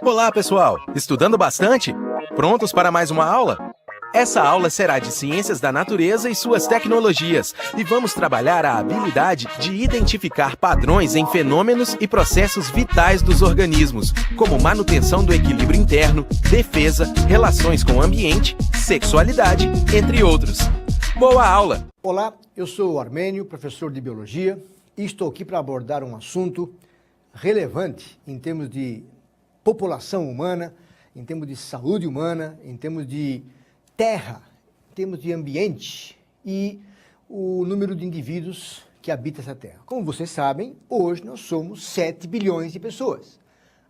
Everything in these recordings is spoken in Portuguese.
Olá, pessoal! Estudando bastante? Prontos para mais uma aula? Essa aula será de Ciências da Natureza e suas tecnologias, e vamos trabalhar a habilidade de identificar padrões em fenômenos e processos vitais dos organismos, como manutenção do equilíbrio interno, defesa, relações com o ambiente, sexualidade, entre outros. Boa aula! Olá, eu sou o Armênio, professor de Biologia, e estou aqui para abordar um assunto relevante em termos de população humana, em termos de saúde humana, em termos de terra, em termos de ambiente e o número de indivíduos que habitam essa terra. Como vocês sabem, hoje nós somos 7 bilhões de pessoas.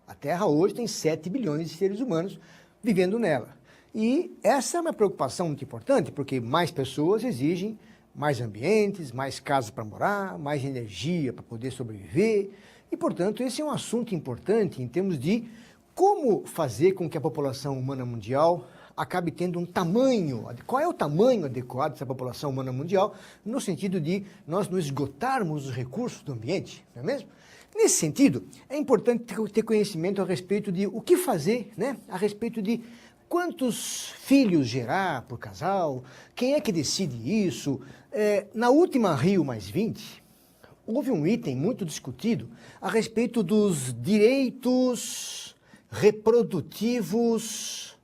A Terra hoje tem 7 bilhões de seres humanos vivendo nela. E essa é uma preocupação muito importante, porque mais pessoas exigem mais ambientes, mais casas para morar, mais energia para poder sobreviver. E, portanto, esse é um assunto importante em termos de como fazer com que a população humana mundial acabe tendo um tamanho, qual é o tamanho adequado dessa população humana mundial, no sentido de nós não esgotarmos os recursos do ambiente, não é mesmo? Nesse sentido, é importante ter conhecimento a respeito de o que fazer, né? A respeito de quantos filhos gerar por casal, quem é que decide isso. Na última Rio+20, houve um item muito discutido a respeito dos direitos reprodutivos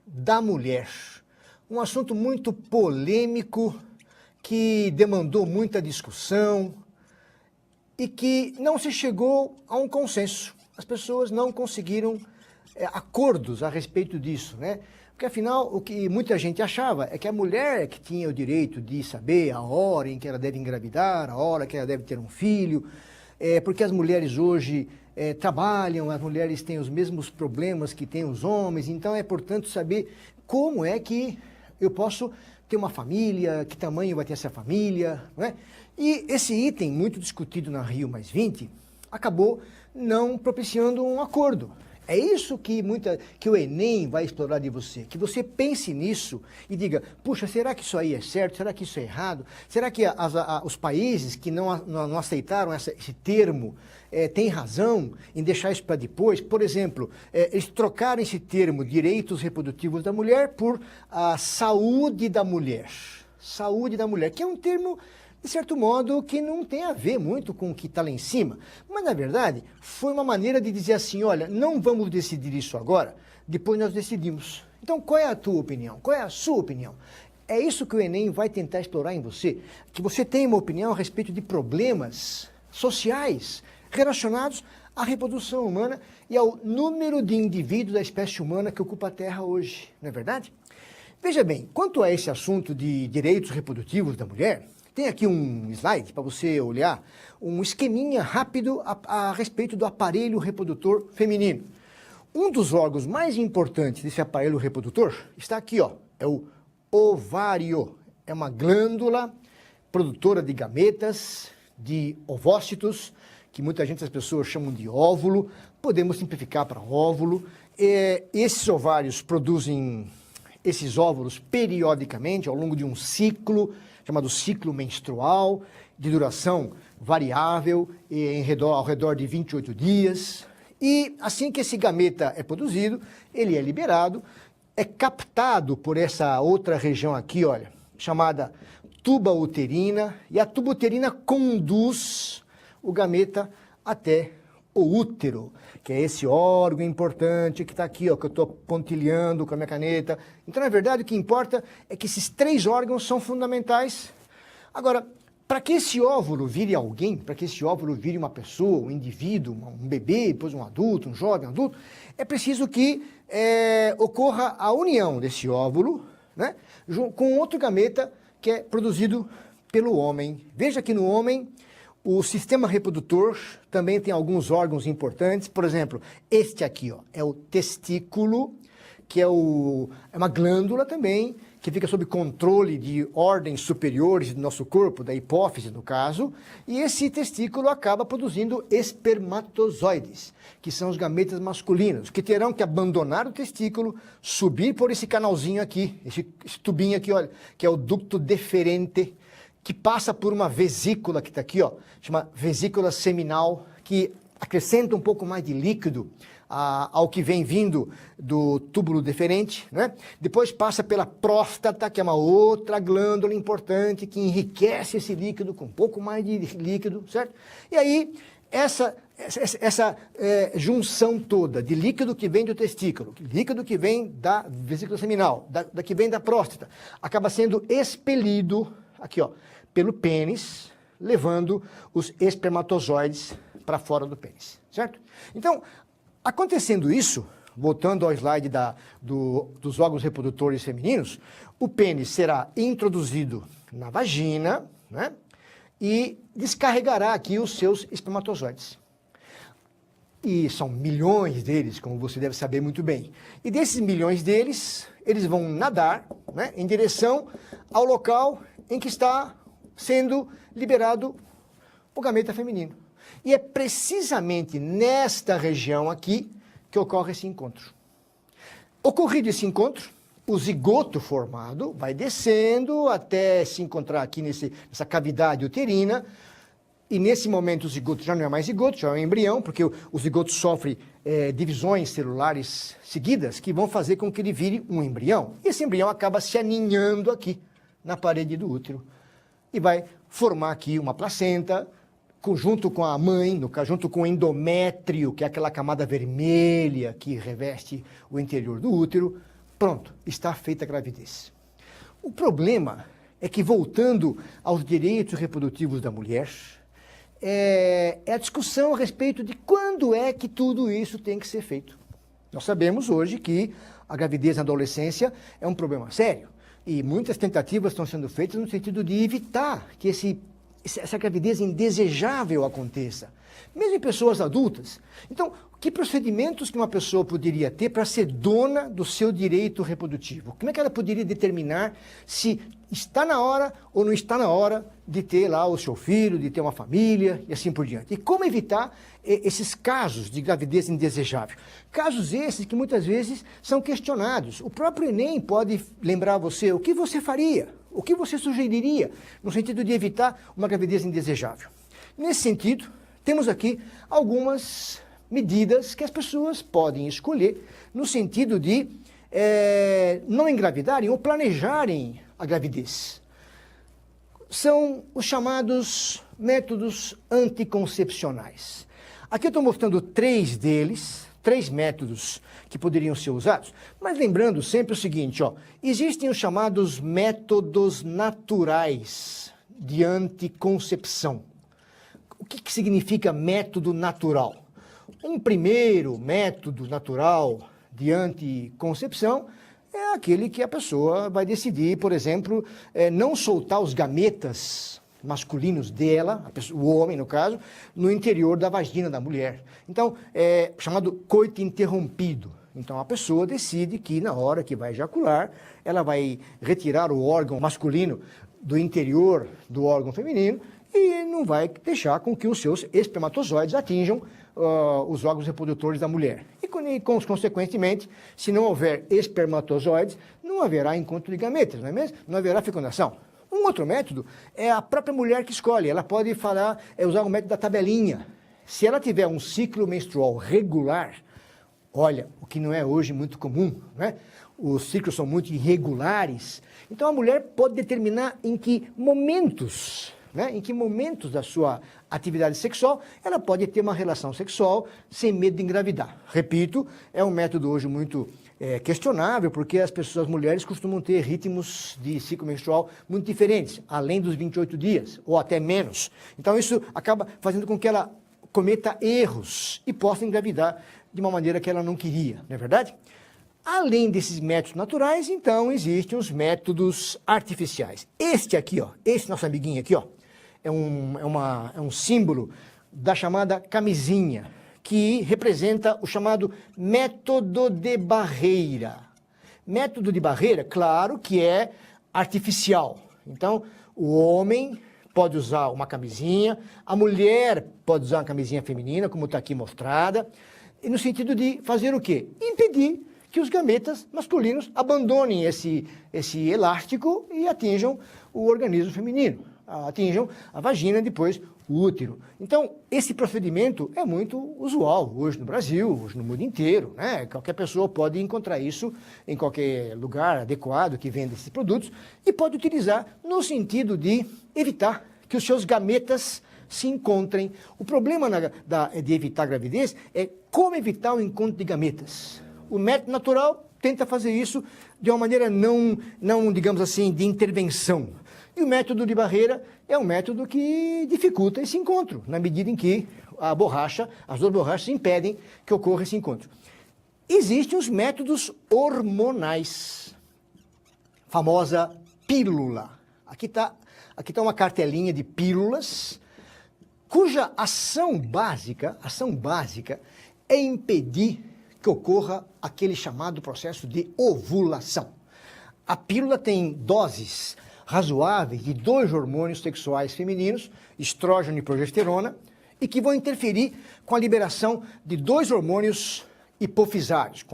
da mulher. Um assunto muito polêmico, que demandou muita discussão e que não se chegou a um consenso. As pessoas não conseguiram acordos a respeito disso, né? Porque, afinal, o que muita gente achava é que a mulher é que tinha o direito de saber a hora em que ela deve engravidar, a hora que ela deve ter um filho, porque as mulheres hoje trabalham, as mulheres têm os mesmos problemas que têm os homens, então é, portanto, saber como é que eu posso ter uma família, que tamanho vai ter essa família, não é? E esse item, muito discutido na Rio+20, acabou não propiciando um acordo. É isso que o Enem vai explorar de você, que você pense nisso e diga, puxa, será que isso aí é certo? Será que isso é errado? Será que os países que não aceitaram esse termo têm razão em deixar isso para depois? Por exemplo, eles trocaram esse termo, direitos reprodutivos da mulher, por a saúde da mulher. Saúde da mulher, que é um termo, de certo modo, que não tem a ver muito com o que está lá em cima. Mas, na verdade, foi uma maneira de dizer assim, olha, não vamos decidir isso agora, depois nós decidimos. Então, qual é a tua opinião? Qual é a sua opinião? É isso que o Enem vai tentar explorar em você, que você tenha uma opinião a respeito de problemas sociais relacionados à reprodução humana e ao número de indivíduos da espécie humana que ocupa a Terra hoje, não é verdade? Veja bem, quanto a esse assunto de direitos reprodutivos da mulher, tem aqui um slide para você olhar, um esqueminha rápido a respeito do aparelho reprodutor feminino. Um dos órgãos mais importantes desse aparelho reprodutor está aqui, ó, é o ovário. É uma glândula produtora de gametas, de ovócitos, que muita gente, as pessoas chamam de óvulo, podemos simplificar para óvulo. Esses ovários produzem esses óvulos periodicamente, ao longo de um ciclo, chamado ciclo menstrual, de duração variável, ao redor de 28 dias. E assim que esse gameta é produzido, ele é liberado, é captado por essa outra região aqui, olha, chamada tuba uterina, e a tuba uterina conduz o gameta até o útero, que é esse órgão importante que está aqui, ó, que eu estou pontilhando com a minha caneta. Então, na verdade, o que importa é que esses 3 órgãos são fundamentais. Agora, para que esse óvulo vire alguém, para que esse óvulo vire uma pessoa, um indivíduo, um bebê, depois um adulto, um jovem adulto, é preciso que ocorra a união desse óvulo, né, com outro gameta que é produzido pelo homem. Veja que no homem, o sistema reprodutor também tem alguns órgãos importantes. Por exemplo, este aqui, ó, é o testículo, que é uma glândula também, que fica sob controle de ordens superiores do nosso corpo, da hipófise no caso, e esse testículo acaba produzindo espermatozoides, que são os gametas masculinos, que terão que abandonar o testículo, subir por esse canalzinho aqui, esse tubinho aqui, olha, que é o ducto deferente, que passa por uma vesícula que está aqui, ó, chama vesícula seminal, que acrescenta um pouco mais de líquido ao que vem vindo do túbulo deferente, né? Depois passa pela próstata, que é uma outra glândula importante que enriquece esse líquido com um pouco mais de líquido, certo? E aí, essa junção toda de líquido que vem do testículo, líquido que vem da vesícula seminal, da que vem da próstata, acaba sendo expelido aqui, ó, pelo pênis, levando os espermatozoides para fora do pênis, certo? Então, acontecendo isso, voltando ao slide dos órgãos reprodutores femininos, o pênis será introduzido na vagina, né? E descarregará aqui os seus espermatozoides. E são milhões deles, como você deve saber muito bem. E desses milhões deles, eles vão nadar, né, em direção ao local em que está sendo liberado o gameta feminino. E é precisamente nesta região aqui que ocorre esse encontro. Ocorrido esse encontro, o zigoto formado vai descendo até se encontrar aqui nessa cavidade uterina, e nesse momento o zigoto já não é mais zigoto, já é um embrião, porque o zigoto sofre divisões celulares seguidas que vão fazer com que ele vire um embrião. E esse embrião acaba se aninhando aqui na parede do útero e vai formar aqui uma placenta, junto com a mãe, junto com o endométrio, que é aquela camada vermelha que reveste o interior do útero. Pronto, está feita a gravidez. O problema é que, voltando aos direitos reprodutivos da mulher, é a discussão a respeito de quando é que tudo isso tem que ser feito. Nós sabemos hoje que a gravidez na adolescência é um problema sério e muitas tentativas estão sendo feitas no sentido de evitar que essa gravidez indesejável aconteça, mesmo em pessoas adultas. Então, que procedimentos que uma pessoa poderia ter para ser dona do seu direito reprodutivo? Como é que ela poderia determinar se está na hora ou não está na hora de ter lá o seu filho, de ter uma família e assim por diante? E como evitar esses casos de gravidez indesejável? Casos esses que muitas vezes são questionados. O próprio Enem pode lembrar você o que você faria, o que você sugeriria no sentido de evitar uma gravidez indesejável. Nesse sentido, temos aqui algumas medidas que as pessoas podem escolher no sentido de não engravidarem ou planejarem a gravidez. São os chamados métodos anticoncepcionais. Aqui eu estou mostrando 3 deles, 3 métodos que poderiam ser usados, mas lembrando sempre o seguinte, ó, existem os chamados métodos naturais de anticoncepção. O que significa método natural? Um primeiro método natural de anticoncepção é aquele que a pessoa vai decidir, por exemplo, não soltar os gametas masculinos dela, o homem no caso, no interior da vagina da mulher. Então, é chamado coito interrompido. Então, a pessoa decide que na hora que vai ejacular, ela vai retirar o órgão masculino do interior do órgão feminino e não vai deixar com que os seus espermatozoides atinjam os órgãos reprodutores da mulher. E, consequentemente, se não houver espermatozoides, não haverá encontro de gametas, não é mesmo? Não haverá fecundação. Um outro método é a própria mulher que escolhe. Ela pode usar o método da tabelinha. Se ela tiver um ciclo menstrual regular, olha, o que não é hoje muito comum, né? Os ciclos são muito irregulares. Então, a mulher pode determinar em que momentos da sua atividade sexual ela pode ter uma relação sexual sem medo de engravidar. Repito, é um método hoje muito questionável, porque as mulheres costumam ter ritmos de ciclo menstrual muito diferentes, além dos 28 dias, ou até menos. Então, isso acaba fazendo com que ela cometa erros e possa engravidar de uma maneira que ela não queria, não é verdade? Além desses métodos naturais, então, existem os métodos artificiais. Este aqui, ó, esse nosso amiguinho aqui, ó, é um símbolo da chamada camisinha, que representa o chamado método de barreira. Método de barreira, claro que é artificial. Então, o homem pode usar uma camisinha, a mulher pode usar uma camisinha feminina, como está aqui mostrada, e no sentido de fazer o quê? Impedir que os gametas masculinos abandonem esse elástico e atinjam o organismo feminino, atinjam a vagina, depois o útero. Então, esse procedimento é muito usual hoje no Brasil, hoje no mundo inteiro, né? Qualquer pessoa pode encontrar isso em qualquer lugar adequado que venda esses produtos e pode utilizar no sentido de evitar que os seus gametas se encontrem. O problema de evitar a gravidez é como evitar o encontro de gametas. O método natural tenta fazer isso de uma maneira não, digamos assim, de intervenção. E o método de barreira é um método que dificulta esse encontro, na medida em que as duas borrachas impedem que ocorra esse encontro. Existem os métodos hormonais, famosa pílula. Aqui tá uma cartelinha de pílulas, cuja ação básica é impedir que ocorra aquele chamado processo de ovulação. A pílula tem doses razoáveis de 2 hormônios sexuais femininos, estrógeno e progesterona, e que vão interferir com a liberação de 2 hormônios hipofisários,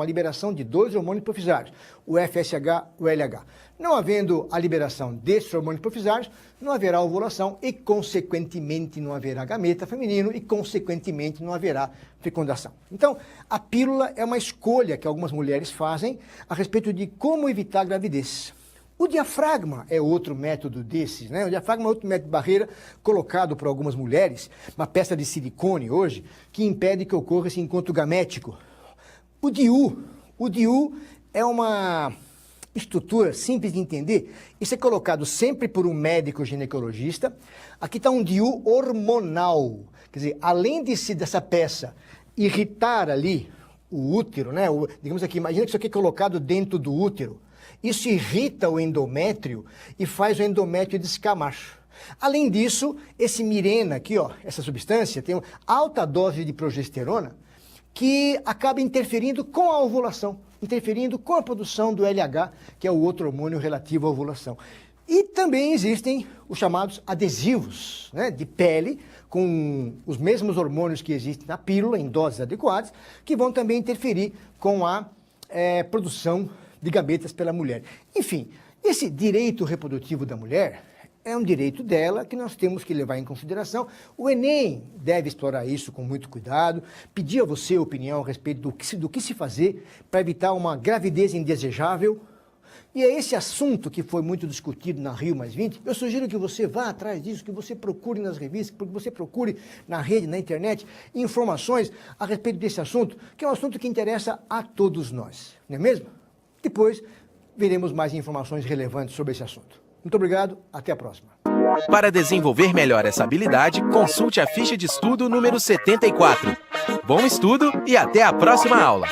o FSH e o LH. Não havendo a liberação desses hormônios hipofisários, não haverá ovulação e, consequentemente, não haverá gameta feminino e, consequentemente, não haverá fecundação. Então, a pílula é uma escolha que algumas mulheres fazem a respeito de como evitar a gravidez. O diafragma é outro método desses, né? O diafragma é outro método de barreira colocado por algumas mulheres, uma peça de silicone hoje, que impede que ocorra esse encontro gamético. O DIU é uma estrutura simples de entender. Isso é colocado sempre por um médico ginecologista. Aqui está um DIU hormonal. Quer dizer, além dessa peça irritar ali o útero, né? Digamos aqui, imagina que isso aqui é colocado dentro do útero. Isso irrita o endométrio e faz o endométrio descamar. Além disso, esse Mirena aqui, ó, essa substância tem uma alta dose de progesterona que acaba interferindo com a ovulação, interferindo com a produção do LH, que é o outro hormônio relativo à ovulação. E também existem os chamados adesivos, né, de pele, com os mesmos hormônios que existem na pílula, em doses adequadas, que vão também interferir com a produção de gametas pela mulher. Enfim, esse direito reprodutivo da mulher é um direito dela que nós temos que levar em consideração. O Enem deve explorar isso com muito cuidado, pedir a você a opinião a respeito do que se fazer para evitar uma gravidez indesejável. E é esse assunto que foi muito discutido na Rio+20. Eu sugiro que você vá atrás disso, que você procure nas revistas, que você procure na rede, na internet, informações a respeito desse assunto, que é um assunto que interessa a todos nós, não é mesmo? Depois veremos mais informações relevantes sobre esse assunto. Muito obrigado, até a próxima. Para desenvolver melhor essa habilidade, consulte a ficha de estudo número 74. Bom estudo e até a próxima aula!